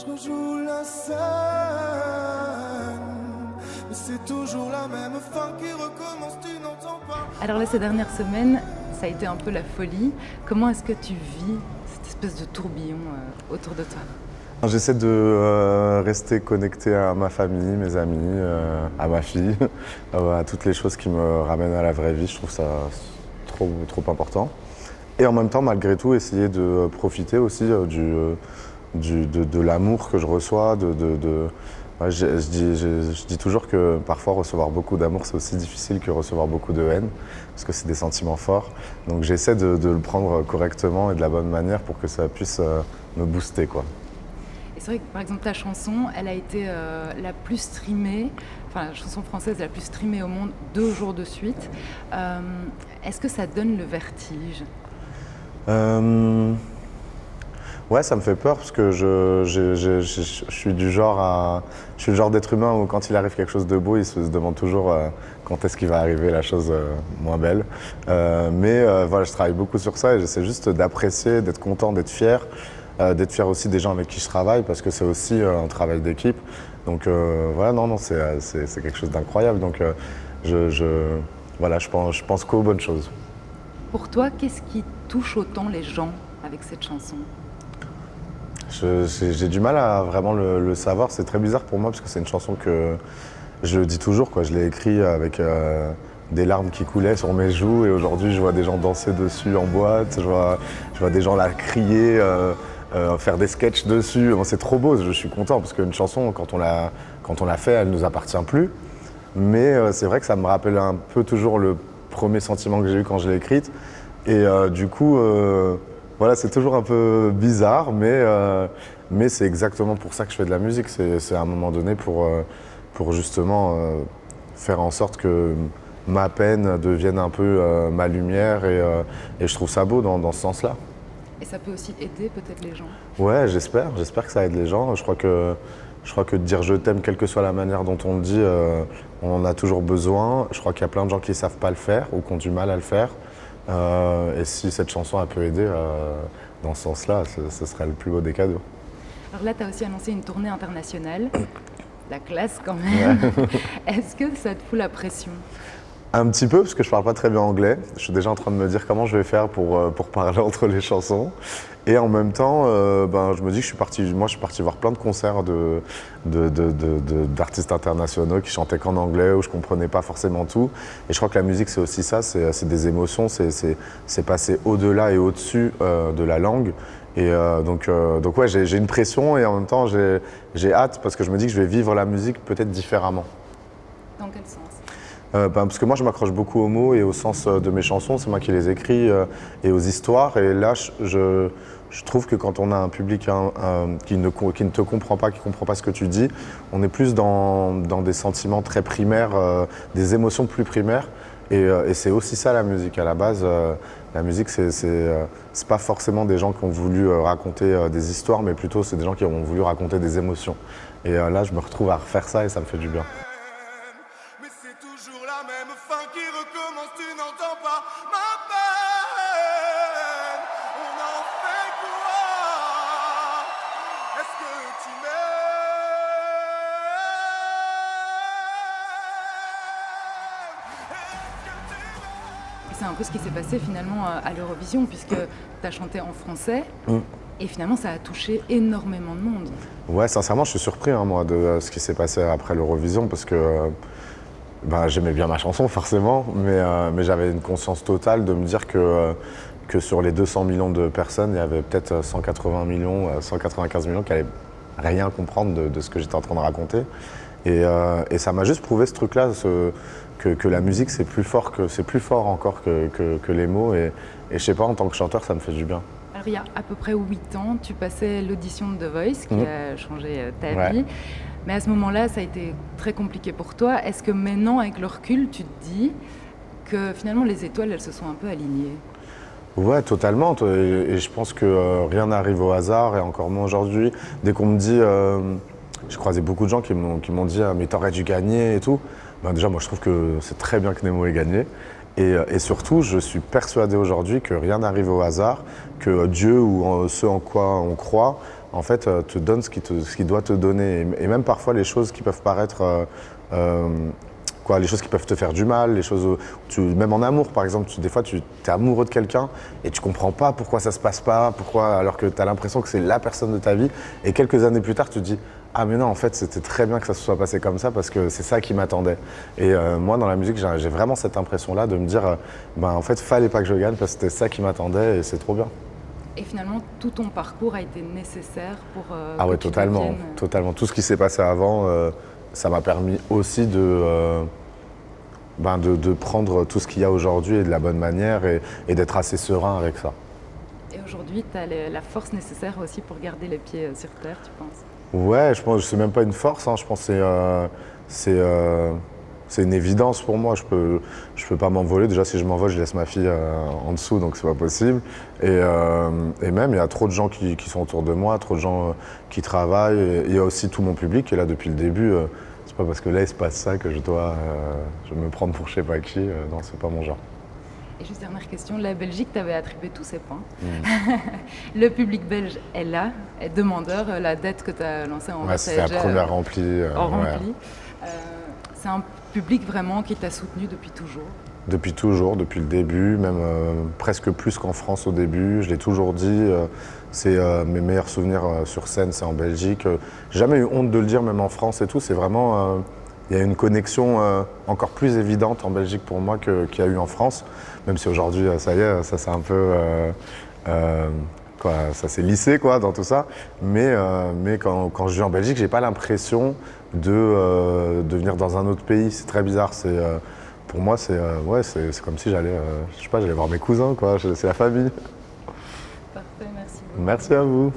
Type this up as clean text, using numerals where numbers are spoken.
Je rejoue la scène, mais c'est toujours la même fin qui recommence, tu n'entends pas. Alors là, ces dernières semaines, ça a été un peu la folie. Comment est-ce que tu vis cette espèce de tourbillon autour de toi? J'essaie de rester connecté à ma famille, mes amis, à ma fille, à toutes les choses qui me ramènent à la vraie vie. Je trouve ça trop important. Et en même temps, malgré tout, essayer de profiter aussi de l'amour que je reçois. Ouais, je dis toujours que parfois recevoir beaucoup d'amour, c'est aussi difficile que recevoir beaucoup de haine, parce que c'est des sentiments forts. Donc j'essaie de le prendre correctement et de la bonne manière pour que ça puisse me booster, quoi. Et c'est vrai que par exemple ta chanson, elle a été la plus streamée, enfin la chanson française la plus streamée au monde 2 jours de suite. Est-ce que ça donne le vertige? Ouais, ça me fait peur parce que je suis du genre je suis le genre d'être humain où quand il arrive quelque chose de beau, il se demande toujours quand est-ce qu'il va arriver la chose moins belle. Mais voilà, je travaille beaucoup sur ça et j'essaie juste d'apprécier, d'être content, d'être fier aussi des gens avec qui je travaille parce que c'est aussi un travail d'équipe. Donc voilà, non, c'est quelque chose d'incroyable. Donc voilà, je pense qu'aux bonnes choses. Pour toi, qu'est-ce qui touche autant les gens avec cette chanson? J'ai du mal à vraiment le savoir. C'est très bizarre pour moi parce que c'est une chanson que je le dis toujours, quoi. Je l'ai écrite avec des larmes qui coulaient sur mes joues et aujourd'hui je vois des gens danser dessus en boîte, je vois des gens la crier, faire des sketchs dessus. Bon, c'est trop beau, je suis content parce qu'une chanson, quand on l'a fait, elle ne nous appartient plus. Mais c'est vrai que ça me rappelle un peu toujours le premier sentiment que j'ai eu quand je l'ai écrite. Et du coup, voilà, c'est toujours un peu bizarre, mais c'est exactement pour ça que je fais de la musique. C'est à un moment donné pour justement faire en sorte que ma peine devienne un peu ma lumière et je trouve ça beau dans ce sens-là. Et ça peut aussi aider peut-être les gens? Ouais, j'espère que ça aide les gens. Je crois que de dire je t'aime, quelle que soit la manière dont on le dit, on en a toujours besoin. Je crois qu'il y a plein de gens qui ne savent pas le faire ou qui ont du mal à le faire. Et si cette chanson a peut aider dans ce sens-là, ce serait le plus beau des cadeaux. Alors là, tu as aussi annoncé une tournée internationale. La classe quand même. Ouais. Est-ce que ça te fout la pression? Un petit peu, parce que je parle pas très bien anglais. Je suis déjà en train de me dire comment je vais faire pour parler entre les chansons. Et en même temps, je me dis que je suis parti voir plein de concerts d'artistes internationaux qui chantaient qu'en anglais, où je comprenais pas forcément tout. Et je crois que la musique, c'est aussi ça, c'est des émotions, c'est passer au-delà et au-dessus de la langue. Et donc ouais, j'ai une pression et en même temps, j'ai hâte parce que je me dis que je vais vivre la musique peut-être différemment. Dans quel sens? Parce que moi je m'accroche beaucoup aux mots et au sens de mes chansons, c'est moi qui les écris et aux histoires. Et là je trouve que quand on a un public qui ne te comprend pas, qui ne comprend pas ce que tu dis, on est plus dans des sentiments très primaires, des émotions plus primaires. Et c'est aussi ça la musique. À la base, la musique c'est pas forcément des gens qui ont voulu raconter des histoires, mais plutôt c'est des gens qui ont voulu raconter des émotions. Et là je me retrouve à refaire ça et ça me fait du bien. La même fin qui recommence, tu n'entends pas ma peine. On en fait quoi? Est-ce que tu m'aimes? C'est un peu ce qui s'est passé finalement à l'Eurovision, puisque tu as chanté en français. Et finalement, ça a touché énormément de monde. Ouais, sincèrement, je suis surpris, moi, de ce qui s'est passé après l'Eurovision, parce que j'aimais bien ma chanson, forcément, mais j'avais une conscience totale de me dire que sur les 200 millions de personnes, il y avait peut-être 180 millions, 195 millions qui n'allaient rien comprendre de ce que j'étais en train de raconter. Et ça m'a juste prouvé ce truc-là, que la musique, c'est plus fort encore que les mots. Et je sais pas, en tant que chanteur, ça me fait du bien. Alors, il y a à peu près 8 ans, tu passais l'audition de The Voice, qui a changé ta vie. Mais à ce moment-là, ça a été très compliqué pour toi. Est-ce que maintenant, avec le recul, tu te dis que finalement, les étoiles, elles se sont un peu alignées? Ouais, totalement. Et je pense que rien n'arrive au hasard, et encore moins aujourd'hui. Dès qu'on me dit... j'ai croisé beaucoup de gens qui m'ont dit « mais t'aurais dû gagner » et tout. Déjà, moi, je trouve que c'est très bien que Nemo ait gagné. Et surtout, je suis persuadé aujourd'hui que rien n'arrive au hasard, que Dieu ou ce en quoi on croit en fait, te donne ce qu'il doit te donner. Et même parfois, les choses qui peuvent paraître... les choses qui peuvent te faire du mal, les choses même en amour par exemple, des fois tu es amoureux de quelqu'un et tu comprends pas pourquoi ça se passe pas, alors que tu as l'impression que c'est la personne de ta vie et quelques années plus tard tu te dis ah mais non en fait c'était très bien que ça se soit passé comme ça parce que c'est ça qui m'attendait. Et moi dans la musique j'ai vraiment cette impression là de me dire en fait fallait pas que je gagne parce que c'était ça qui m'attendait et c'est trop bien. Et finalement, tout ton parcours a été nécessaire pour ah ouais, que tu totalement, deviennes... totalement. Tout ce qui s'est passé avant, ça m'a permis aussi de prendre tout ce qu'il y a aujourd'hui et de la bonne manière et d'être assez serein avec ça. Et aujourd'hui, tu as la force nécessaire aussi pour garder les pieds sur terre, tu penses? Ouais, je pense que c'est même pas une force, hein. Je pense que c'est une évidence pour moi. Je peux pas m'envoler. Déjà, si je m'envole, je laisse ma fille en dessous, donc c'est pas possible. Et même, il y a trop de gens qui sont autour de moi, trop de gens qui travaillent. Et il y a aussi tout mon public qui est là depuis le début. C'est pas parce que là, il se passe ça que je dois me prendre pour je sais pas qui. Non, c'est pas mon genre. Et juste dernière question, la Belgique t'avait attribué tous ces points. Le public belge est là, est demandeur. La dette que tu as lancée en c'est la première remplie. C'est un public vraiment qui t'a soutenu depuis toujours. Depuis toujours, depuis le début, même presque plus qu'en France au début. Je l'ai toujours dit, c'est mes meilleurs souvenirs sur scène, c'est en Belgique. J'ai jamais eu honte de le dire, même en France et tout. C'est vraiment, il y a une connexion encore plus évidente en Belgique pour moi qu'il y a eu en France. Même si aujourd'hui, ça y est, ça c'est un peu, ça s'est lissé dans tout ça. Mais quand je vis en Belgique, j'ai pas l'impression de venir dans un autre pays. C'est très bizarre. Pour moi, c'est comme si j'allais voir mes cousins, c'est la famille. Parfait, merci beaucoup. Merci à vous.